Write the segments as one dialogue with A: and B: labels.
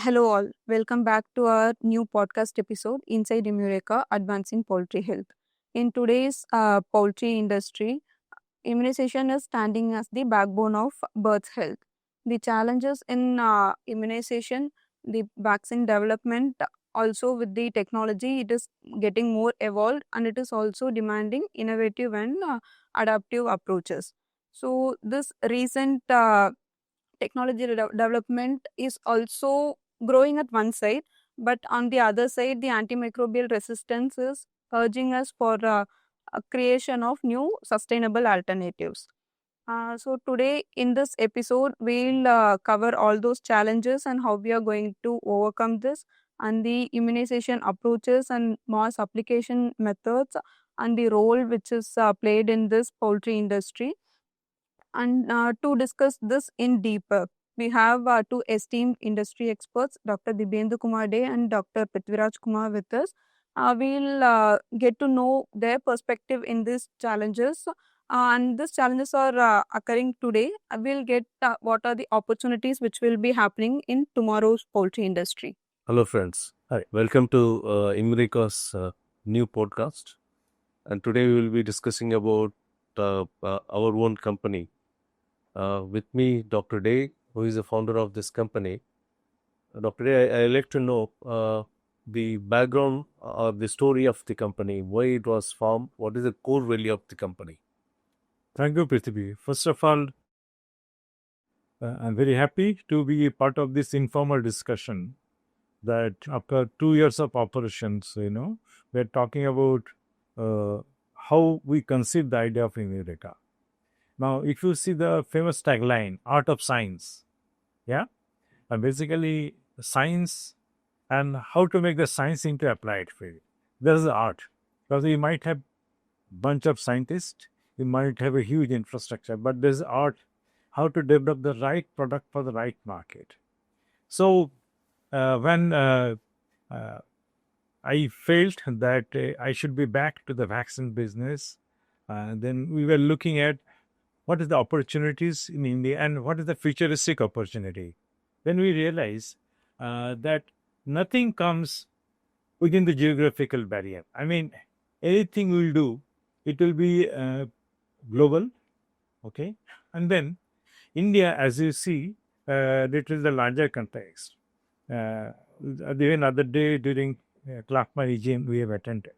A: Hello, all. Welcome back to our new podcast episode Inside Immeureka Advancing Poultry Health. In today's poultry industry, immunization is standing as the backbone of birth health. The challenges in immunization, the vaccine development, also with the technology, it is getting more evolved and it is also demanding innovative and adaptive approaches. So, this recent technology development is also growing at one side, but on the other side, the antimicrobial resistance is urging us for a creation of new sustainable alternatives. So today in this episode, we'll cover all those challenges and how we are going to overcome this, and the immunization approaches and mass application methods, and the role which is played in this poultry industry. And to discuss this in deeper, we have two esteemed industry experts, Dr. Dibyendu Kumar De and Dr. Prithviraj Kumar with us. We'll get to know their perspective in these challenges. And these challenges are occurring today. We'll get what are the opportunities which will be happening in tomorrow's poultry industry.
B: Hello, friends. Hi. Welcome to Immeureka's new podcast. And today we will be discussing about our own company. With me, Dr. Day, who is the founder of this company. Dr. Day, I'd like to know the background or the story of the company, why it was formed, what is the core value of the company.
C: Thank you, Prithvi. First of all, I'm very happy to be a part of this informal discussion that after 2 years of operations, we're talking about how we conceived the idea of Immeureka. Now, if you see the famous tagline, art of science, and basically science and how to make the science into applied field. There's the art, because you might have bunch of scientists, you might have a huge infrastructure, but there's art, how to develop the right product for the right market. So when I felt that I should be back to the vaccine business, then we were looking at what is the opportunities in India and what is the futuristic opportunity. Then we realized that nothing comes within the geographical barrier. I mean, anything we'll do, it will be global, okay? And then India, as you see, it is the larger context. Even other day during Klakma regime, we have attended.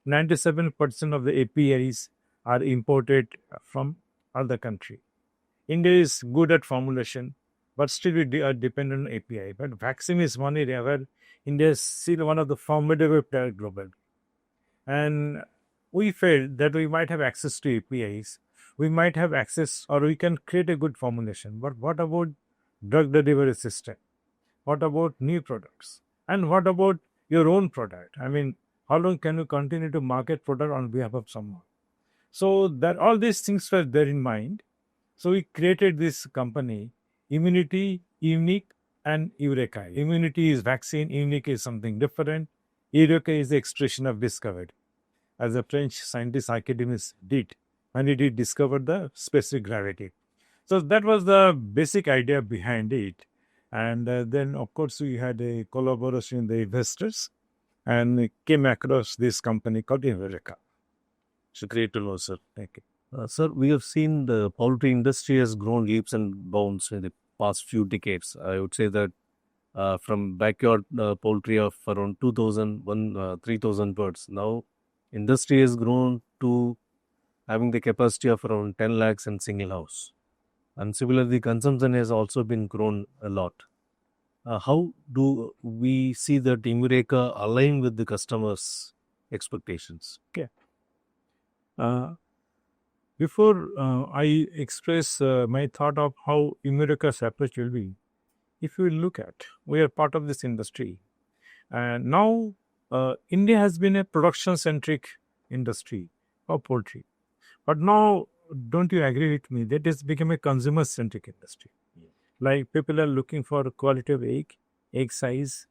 C: 97% of the APIs are imported from other country. India is good at formulation, but still we are dependent on API. But vaccine is one area where India is still one of the formidable players globally. And we felt that we might have access to APIs, we might have access, or we can create a good formulation. But what about drug delivery system? What about new products? And what about your own product? I mean, how long can you continue to market product on behalf of someone? So that all these things were there in mind. So we created this company, Immunity, Unique, and Eureka. Immunity is vaccine, Unique is something different. Eureka is the expression of discovered, as a French scientist academist did when he did discover the specific gravity. So that was the basic idea behind it. And then, of course, we had a collaboration with the investors and came across this company called Immeureka.
B: So great to know, sir.
C: Thank you.
B: Sir, we have seen the poultry industry has grown leaps and bounds in the past few decades. I would say that from backyard poultry of around 3,000 birds. Now, industry has grown to having the capacity of around 10 lakhs in single house. And similarly, consumption has also been grown a lot. How do we see that Immeureka align with the customers' expectations?
C: Okay. Before I express my thought of how Immeureka's approach will be, if you look at, we are part of this industry. And now India has been a production-centric industry of poultry. But now, don't you agree with me that it's become a consumer-centric industry? Like people are looking for quality of egg size.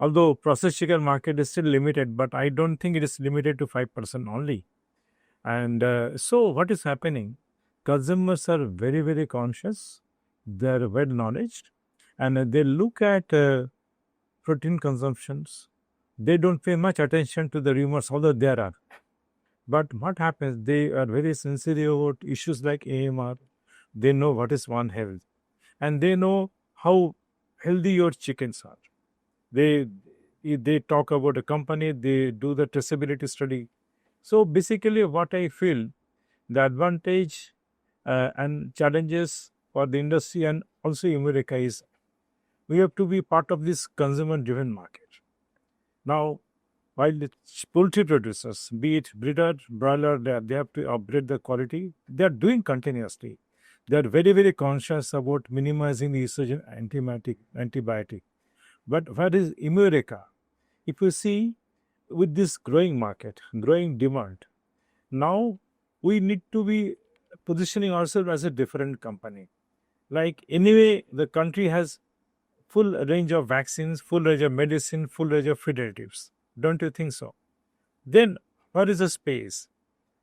C: Although processed chicken market is still limited, but I don't think it is limited to 5% only. And so what is happening? Consumers are very, very conscious. They're well knowledged. And they look at protein consumptions. They don't pay much attention to the rumors, although there are. But what happens, they are very sensitive about issues like AMR. They know what is One Health, and they know how healthy your chickens are. They talk about a company, they do the traceability study. So basically, what I feel, the advantage and challenges for the industry and also Immeureka is we have to be part of this consumer-driven market. Now, while the poultry producers, be it breeder, broiler, they have to upgrade the quality. They are doing continuously. They are very, very conscious about minimizing the usage of antibiotic. But what is Immeureka? If you see, with this growing market, growing demand, now we need to be positioning ourselves as a different company. Like anyway, the country has full range of vaccines, full range of medicine, full range of feed additives. Don't you think so? Then where is the space?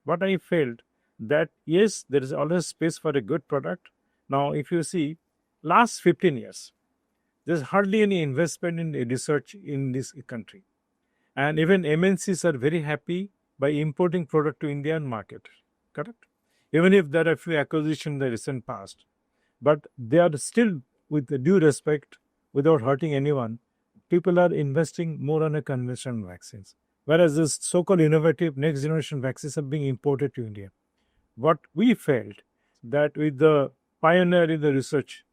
C: What I felt that yes, there is always space for a good product. Now, if you see, last 15 years, there's hardly any investment in research in this country. And even MNCs are very happy by importing product to Indian market. Correct? Even if there are few acquisitions in the recent past. But they are still, with due respect, without hurting anyone, people are investing more on a conventional vaccines. Whereas this so-called innovative next generation vaccines are being imported to India. What we felt that with the pioneer in the research,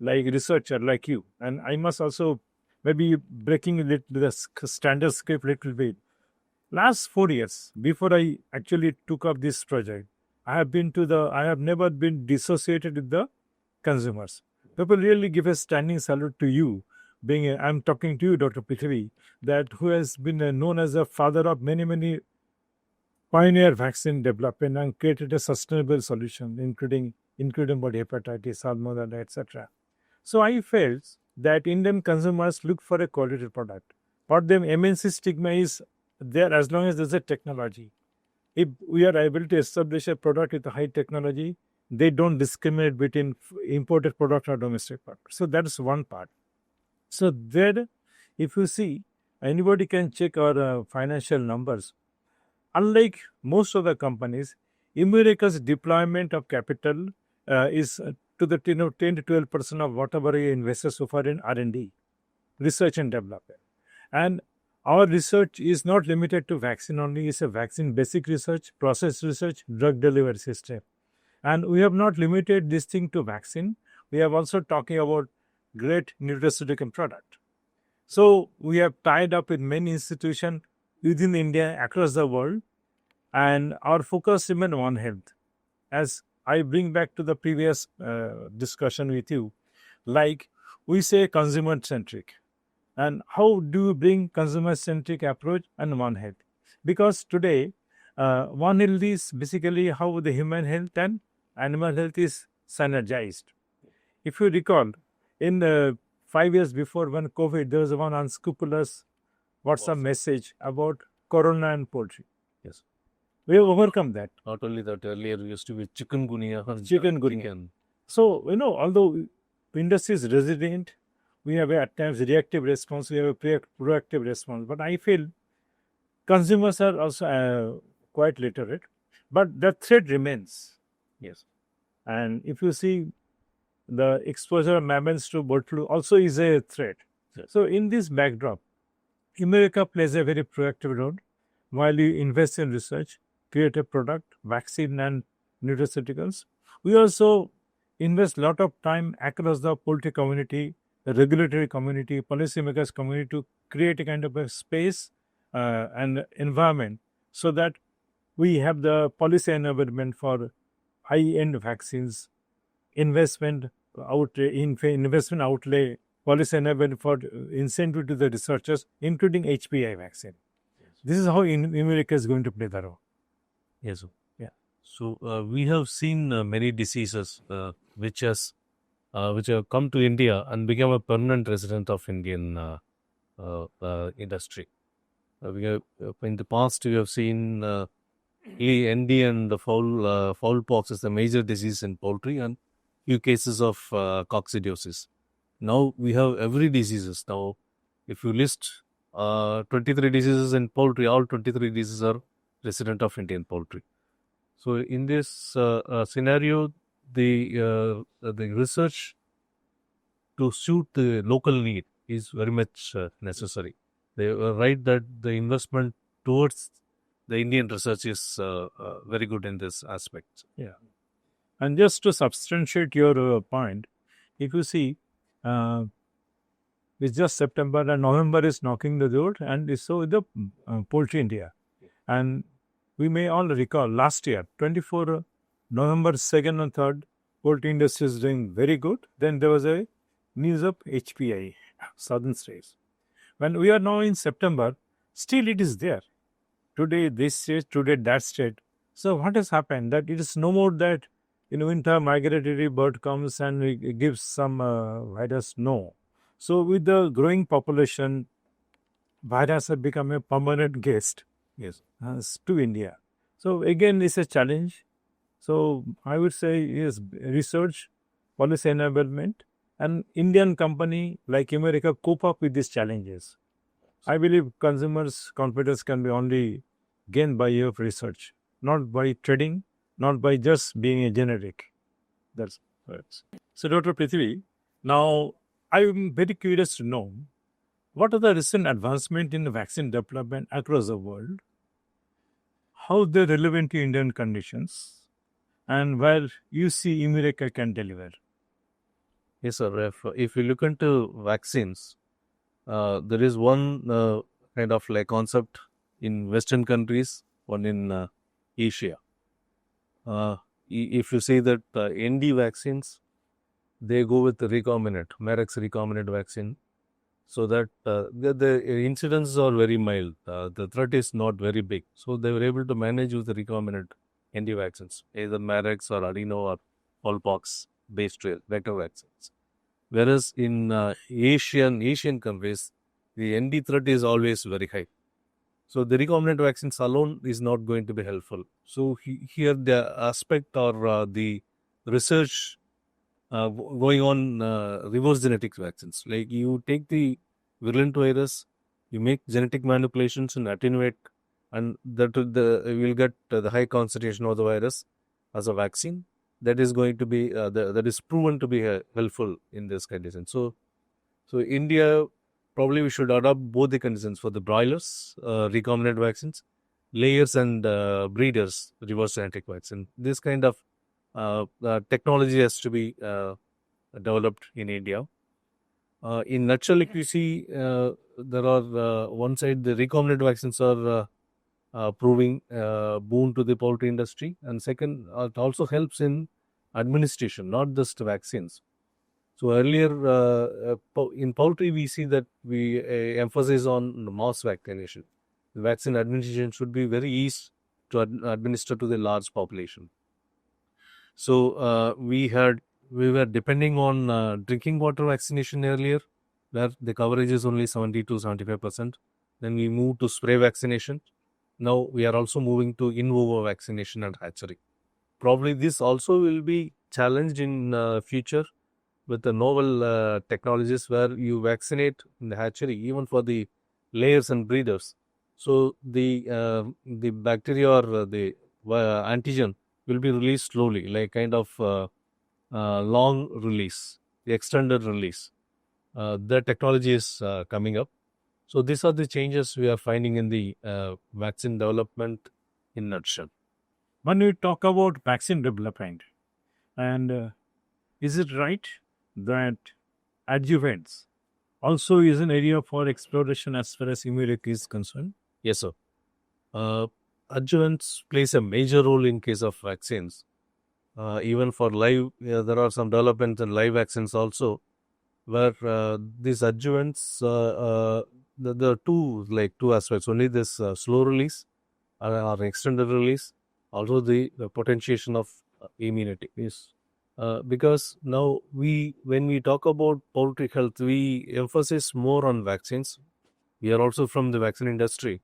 C: like researcher like you, and I must also maybe breaking the standard script little bit. Last 4 years, before I actually took up this project, I have never been dissociated with the consumers. People really give a standing salute to you, I'm talking to you, Dr. Poultry, that who has been known as the father of many pioneer vaccine development and created a sustainable solution, including body hepatitis, salmonella, etc. So I felt that Indian consumers look for a quality product. For them, MNC stigma is there as long as there's a technology. If we are able to establish a product with a high technology, they don't discriminate between imported product or domestic product. So that's one part. So there, if you see, anybody can check our financial numbers. Unlike most of the companies, Immeureka's deployment of capital is to the 10 to 12% of whatever we invested so far in R&D, research and development. And our research is not limited to vaccine only. It's a vaccine basic research, process research, drug delivery system. And we have not limited this thing to vaccine. We have also talking about great nutraceutical product. So we have tied up with many institutions within India, across the world, and our focus remains One Health. As I bring back to the previous discussion with you, like we say consumer-centric. And how do you bring consumer-centric approach and One Health? Because today, One Health is basically how the human health and animal health is synergized. If you recall, in 5 years before when COVID, there was one unscrupulous WhatsApp message about corona and poultry.
B: Yes.
C: We have overcome that.
B: Not only that, earlier used to be chikungunya.
C: Chikungunya. So, although industry is resilient, we have at times reactive response, we have a proactive response. But I feel consumers are also quite literate, but the threat remains.
B: Yes.
C: And if you see, the exposure of mammals to bird flu also is a threat.
B: Yes.
C: So, in this backdrop, Immeureka plays a very proactive role while you invest in research, create a product, vaccine and nutraceuticals. We also invest a lot of time across the poultry community, the regulatory community, policymakers community to create a kind of a space and environment so that we have the policy enablement for high-end vaccines, investment outlay, policy enablement for incentive to the researchers, including HPI vaccine. Yes. This is how Immeureka is going to play the role.
B: Yes.
C: Yeah.
B: So we have seen many diseases which have come to India and become a permanent resident of Indian industry. We have, in the past, we have seen ND and the fowl pox is the major disease in poultry and few cases of coccidiosis. Now we have every diseases now. If you list 23 diseases in poultry, all 23 diseases are resident of Indian poultry. So in this scenario, the research to suit the local need is very much necessary. They were right that the investment towards the Indian research is very good in this aspect.
C: Yeah. And just to substantiate your point, if you see, it's just September and November is knocking the door, and so the Poultry India. And we may all recall last year, 24 November 2nd and 3rd, poultry industry is doing very good. Then there was a news of HPI, Southern States. When we are now in September, still it is there. Today this state, today that state. So what has happened? That it is no more that in winter migratory bird comes and it gives some virus. No. So with the growing population, virus have become a permanent guest.
B: Yes.
C: To India. So again, it's a challenge. So I would say yes, research, policy enablement, and Indian company like Immeureka cope up with these challenges. I believe consumers' confidence can be only gained by your research, not by trading, not by just being a generic. That's right. So, Dr. Prithvi, now I'm very curious to know what are the recent advancements in the vaccine development across the world, how they're relevant to Indian conditions, and where you see Immeureka can deliver.
B: Yes, sir. If you look into vaccines, there is one kind of like concept in Western countries, one in Asia. If you say that ND vaccines, they go with the recombinant, Merck's recombinant vaccine, so that the incidence are very mild. The threat is not very big. So they were able to manage with the recombinant ND vaccines, either Merck's or adeno or smallpox based vector vaccines. Whereas in Asian countries, the ND threat is always very high. So the recombinant vaccines alone is not going to be helpful. So here the aspect or the research going on reverse genetic vaccines. Like you take the virulent virus, you make genetic manipulations and attenuate, and that will get the high concentration of the virus as a vaccine. That is going to be that is proven to be helpful in this condition. So India probably we should adopt both the conditions for the broilers, recombinant vaccines, layers and breeders, reverse genetic vaccine. This kind of technology has to be developed in India. In nutshell, if you see, there are one side the recombinant vaccines are proving boon to the poultry industry, and second, it also helps in administration, not just vaccines. So earlier in poultry, we see that we emphasize on mass vaccination. The vaccine administration should be very easy to administer to the large population. So we were depending on drinking water vaccination earlier, where the coverage is only 70 to 75%. Then we moved to spray vaccination. Now we are also moving to in vivo vaccination and hatchery. Probably this also will be challenged in future with the novel technologies where you vaccinate in the hatchery, even for the layers and breeders. So the bacteria or the antigen will be released slowly, like kind of long release, the extended release. The technology is coming up. So these are the changes we are finding in the vaccine development in nutshell.
C: When we talk about vaccine development, and is it right that adjuvants also is an area for exploration as far as Immeureka is concerned?
B: Yes, sir. Adjuvants plays a major role in case of vaccines. Even for live, there are some developments in live vaccines also, where these adjuvants, there are two aspects. Only this slow release or extended release, also the potentiation of immunity. Yes. Because now when we talk about poultry health, we emphasize more on vaccines. We are also from the vaccine industry.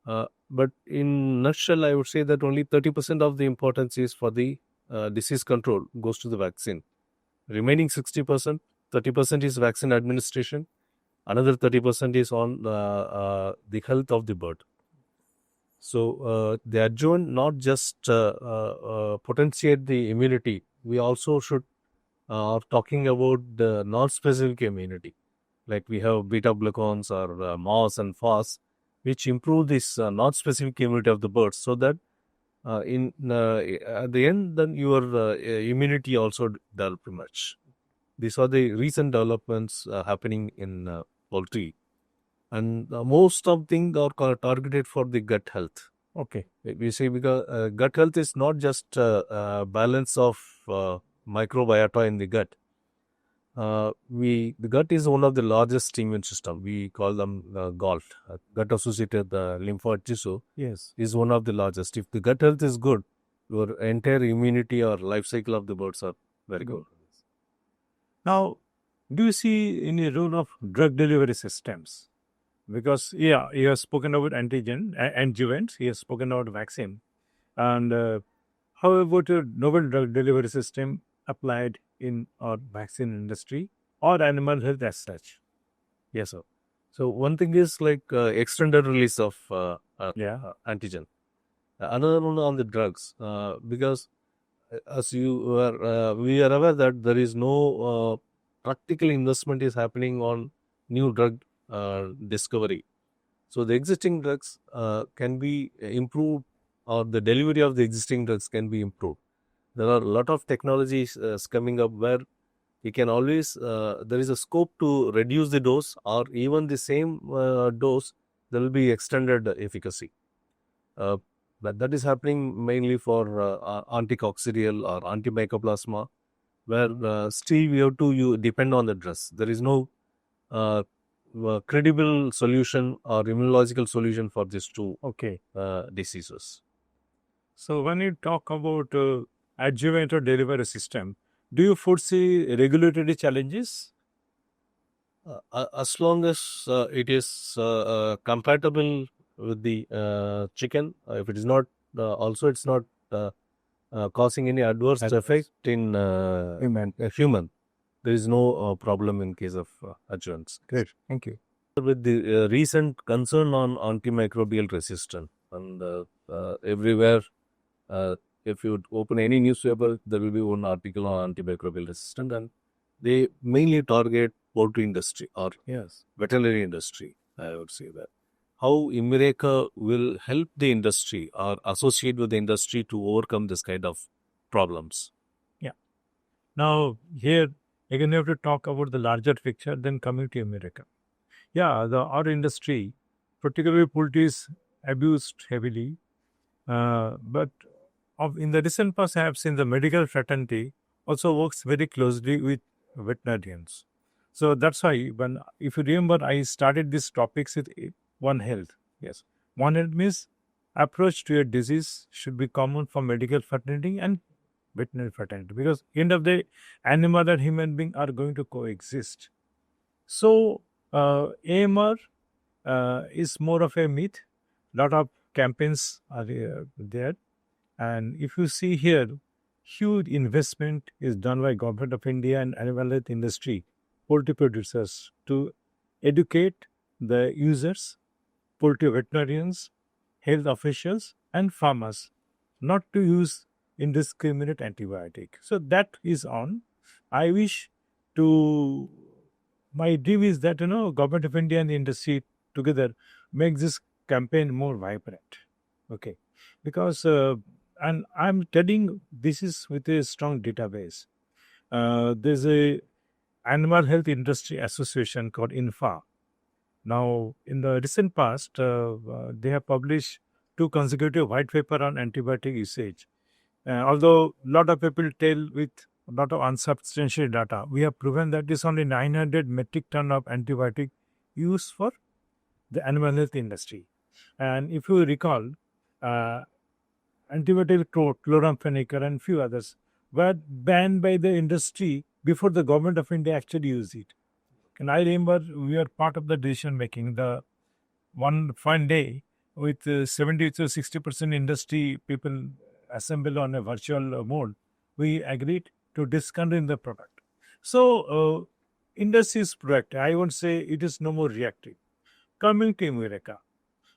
B: But in nutshell, I would say that only 30% of the importance is for the disease control goes to the vaccine. Remaining 60%, 30% is vaccine administration, Another 30% is on the health of the bird. So the adjuvant not just potentiate the immunity. We also should are talking about the non-specific immunity. Like we have beta glucans or MOS and FOS, which improve this non-specific immunity of the birds, so that at the end, then your immunity also develop much. These are the recent developments happening in poultry, and most of things are targeted for the gut health.
C: Okay.
B: We say because gut health is not just balance of microbiota in the gut. The gut is one of the largest immune system. We call them GALT, gut associated lymphoid tissue.
C: Yes.
B: Is one of the largest. If the gut health is good, your entire immunity or life cycle of the birds are very good.
C: Now, do you see any role of drug delivery systems? Because you have spoken about adjuvants, you have spoken about vaccine, and how about a novel drug delivery system applied in our vaccine industry or animal health as such?
B: Yes, sir. So one thing is like extended release of antigen. Another one on the drugs, because as you are, we are aware that there is no practical investment is happening on new drug discovery. So the existing drugs can be improved, or the delivery of the existing drugs can be improved. There are a lot of technologies coming up where you can always, there is a scope to reduce the dose, or even the same dose, there will be extended efficacy. But that is happening mainly for anticoccidial or antimycoplasma, where still we have to depend on the drugs. There is no credible solution or immunological solution for these two diseases.
C: So when you talk about adjuvant or delivery system, do you foresee regulatory challenges?
B: As long as it is compatible with the chicken, if it is not, also it's not causing any adverse effect in human, there is no problem in case of adjuvants.
C: Great, thank you.
B: With the recent concern on antimicrobial resistance, and everywhere, if you open any newspaper, there will be one article on antimicrobial resistance, and they mainly target poultry industry or veterinary industry. I would say that how Immeureka will help the industry or associate with the industry to overcome this kind of problems.
C: Yeah. Now here again, you have to talk about the larger picture. Then coming to Immeureka. Yeah, our industry, particularly poultry, is abused heavily. But in the recent past, I have seen the medical fraternity also works very closely with veterinarians. So that's why, if you remember, I started these topics with One Health. Yes, One Health means approach to a disease should be common for medical fraternity and veterinary fraternity, because end of the day, animal and human being are going to coexist. So AMR is more of a myth. Lot of campaigns are there, and if you see here, huge investment is done by Government of India and animal health industry, poultry producers, to educate the users, poultry veterinarians, health officials, and farmers not to use indiscriminate antibiotic. So that is on. I wish to. My dream is that Government of India and the industry together make this campaign more vibrant. Okay, because and I'm telling this is with a strong database. There's a Animal Health Industry Association called INFA. Now, in the recent past, they have published 2 consecutive white paper on antibiotic usage. Although a lot of people tell with a lot of unsubstantiated data, we have proven that it's only 900 metric ton of antibiotic used for the animal health industry. And if you recall, antibiotic chloramphenicol and few others were banned by the industry before the Government of India actually used it. And I remember we were part of the decision making. The one fine day with 70 to 60% industry people assemble on a virtual mode, we agreed to discontinue the product. So industry is proactive. I won't say it is no more reactive. Coming to Immeureka,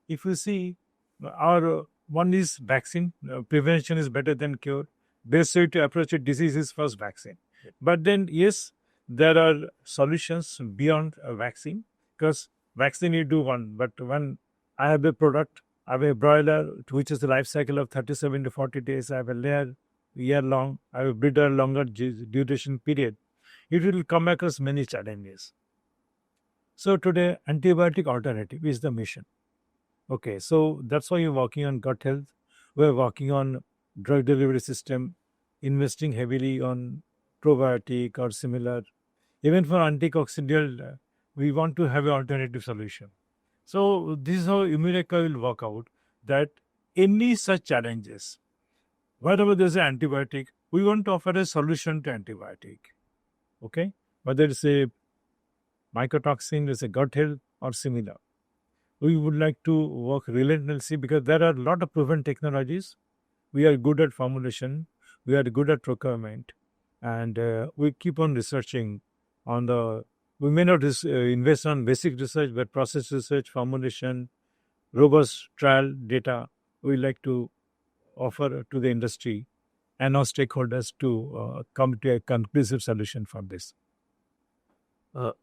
C: if you see, our one is vaccine. Prevention is better than cure. Best way to approach a disease is first vaccine. But then, yes, there are solutions beyond a vaccine, because vaccine you do one, but when I have a product, I have a broiler, which is the life cycle of 37 to 40 days. I have a layer, year long. I have a breeder, longer duration period. It will come across many challenges. So today, antibiotic alternative is the mission. Okay, so that's why you're working on gut health. We're working on drug delivery system, investing heavily on probiotic or similar. Even for anticoccidial, we want to have an alternative solution. So this is how Immeureka will work out, that any such challenges, wherever there's an antibiotic, we want to offer a solution to antibiotic. Okay, whether it's a mycotoxin, it's a gut health or similar. We would like to work relentlessly, because there are a lot of proven technologies. We are good at formulation, we are good at procurement, and we keep on researching on the. We may not invest on basic research, but process research, formulation, robust trial data. We like to offer to the industry and our stakeholders to come to a conclusive solution for this.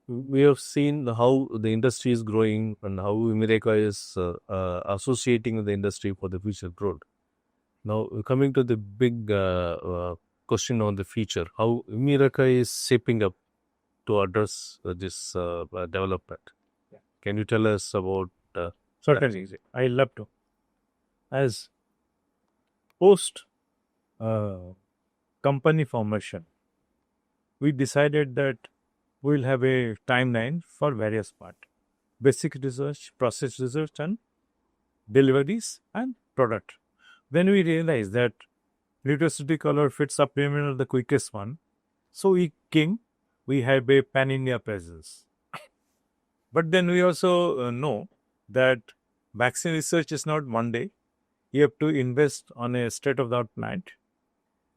B: We have seen how the industry is growing and how Immeureka is associating with the industry for the future growth. Now, coming to the big question on the future, how Immeureka is shaping up to address this development.
C: Yeah.
B: Can you tell us about
C: Certainly, I love to. As post company formation, we decided that we'll have a timeline for various parts: basic research, process research, and deliveries and product. When we realized that nutraceutical fit supplement are the quickest one, so we have a pan-India presence. But then we also know that vaccine research is not one day. You have to invest on a state-of-the-art plant,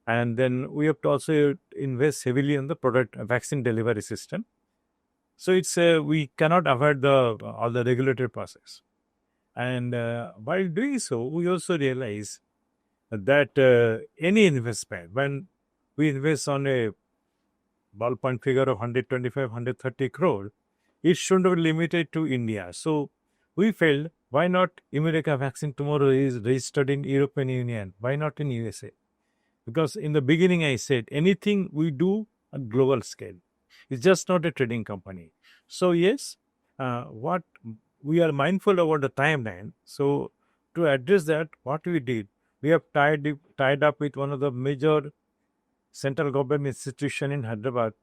C: and then we have to also invest heavily on the product vaccine delivery system. So it's we cannot avoid the all the regulatory process. And while doing so, we also realize that any investment, when we invest on a ballpoint figure of 125, 130 crore, it shouldn't be limited to India. So we felt, why not Immeureka vaccine tomorrow is registered in European Union? Why not in USA? Because in the beginning I said, anything we do at global scale. It's just not a trading company. So yes, what we are mindful about the timeline. So to address that, what we did, we have tied up with one of the major central government institution in Hyderabad,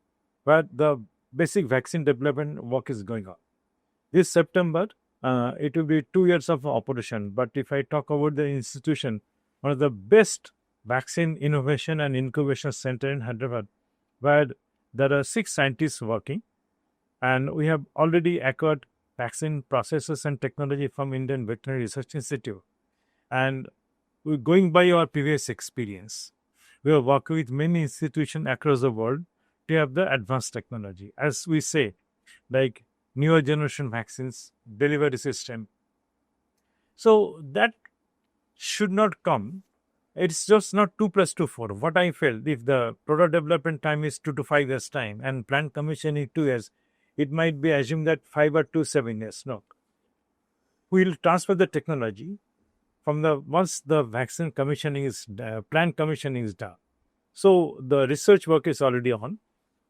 C: where the basic vaccine development work is going on. This September, it will be 2 years of operation. But if I talk about the institution, one of the best vaccine innovation and incubation center in Hyderabad, where there are 6 scientists working, and we have already acquired vaccine processes and technology from Indian Veterinary Research Institute. And we're going by our previous experience. We have worked with many institutions across the world to have the advanced technology. As we say, like newer generation vaccines, delivery system. So that should not come. It's just not 2 plus 2, 4. What I felt, if the product development time is 2 to 5 years time and plant commissioning 2 years, it might be assumed that 5 or 2, 7 years. No. We'll transfer the technology from the once the vaccine commissioning is plant commissioning is done. So the research work is already on,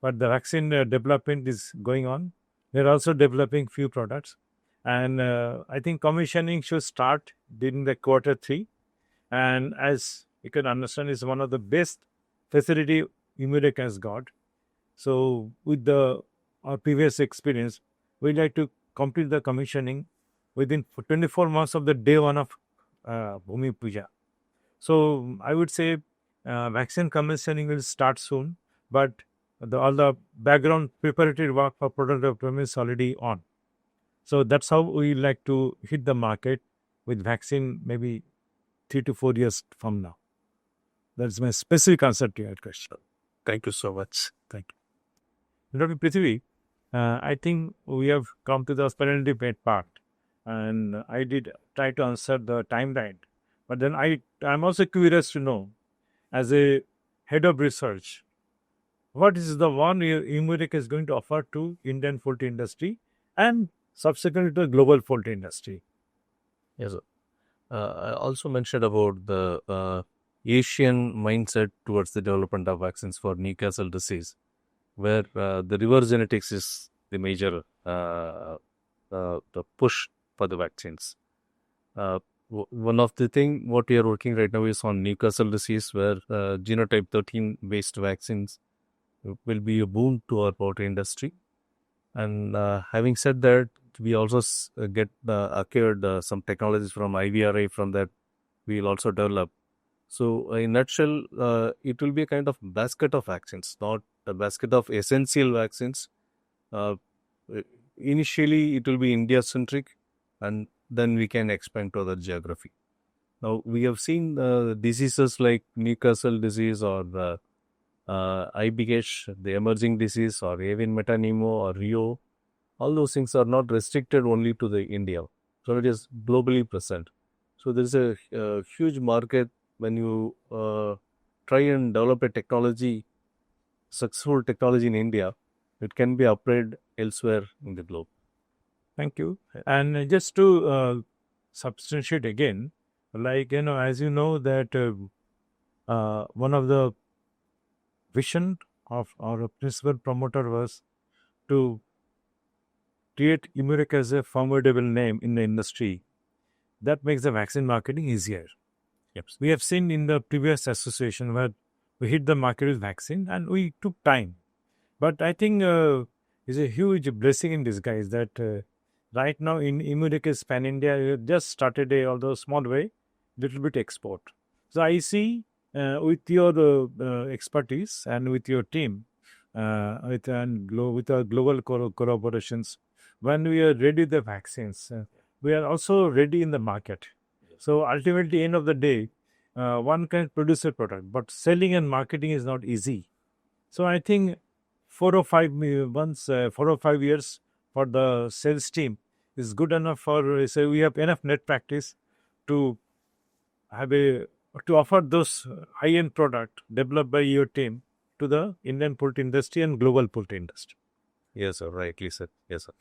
C: but the vaccine development is going on. They're also developing few products, and I think commissioning should start during the Q3. And as you can understand, it's one of the best facility Immeureka has got. So with our previous experience, we like to complete the commissioning within 24 months of the day one of Bhumi Puja. So I would say vaccine commissioning will start soon, but all the background preparatory work for product development is already on. So that's how we like to hit the market with vaccine maybe 3 to 4 years from now. That's my specific answer to your question.
B: Thank you so much.
C: Thank you. Dr. Prithvi, I think we have come to the penultimate part, and I did try to answer the timeline. But then I'm also curious to know, as a head of research, what is the one Immeureka is going to offer to Indian poultry industry and subsequently to the global poultry industry?
B: Yes, sir. I also mentioned about the Asian mindset towards the development of vaccines for Newcastle disease, where the reverse genetics is the major the push for the vaccines. One of the thing what we are working right now is on Newcastle disease, where genotype 13 based vaccines will be a boon to our poultry industry. And having said that, we also get acquired some technologies from IVRA. From that, we will also develop. So, in nutshell, it will be a kind of basket of vaccines, not a basket of essential vaccines. Uh, Initially, it will be India centric, and then we can expand to other geography. Now, we have seen diseases like Newcastle disease or IBH, the emerging disease, or avian metanemo or Rio. All those things are not restricted only to the India. So it is globally present. So there is a huge market when you try and develop a technology, successful technology in India, it can be applied elsewhere in the globe.
C: Thank you. And just to substantiate again, like, as you know, that one of the vision of our principal promoter was to create Immeureka as a formidable name in the industry. That makes the vaccine marketing easier.
B: Yep.
C: We have seen in the previous association where we hit the market with vaccine and we took time. But I think it's a huge blessing in disguise that right now in Immeureka's Pan India, we have just started although small way, little bit export. So I see with your expertise and with your team, with our global collaborations, when we are ready with the vaccines, we are also ready in the market. So ultimately, end of the day, one can produce a product, but selling and marketing is not easy. So I think 4 or 5 months, 4 or 5 years for the sales team is good enough for. So we have enough net practice to have a to offer those high-end product developed by your team to the Indian poultry industry and global poultry industry.
B: Yes, sir. Rightly said. Yes, sir.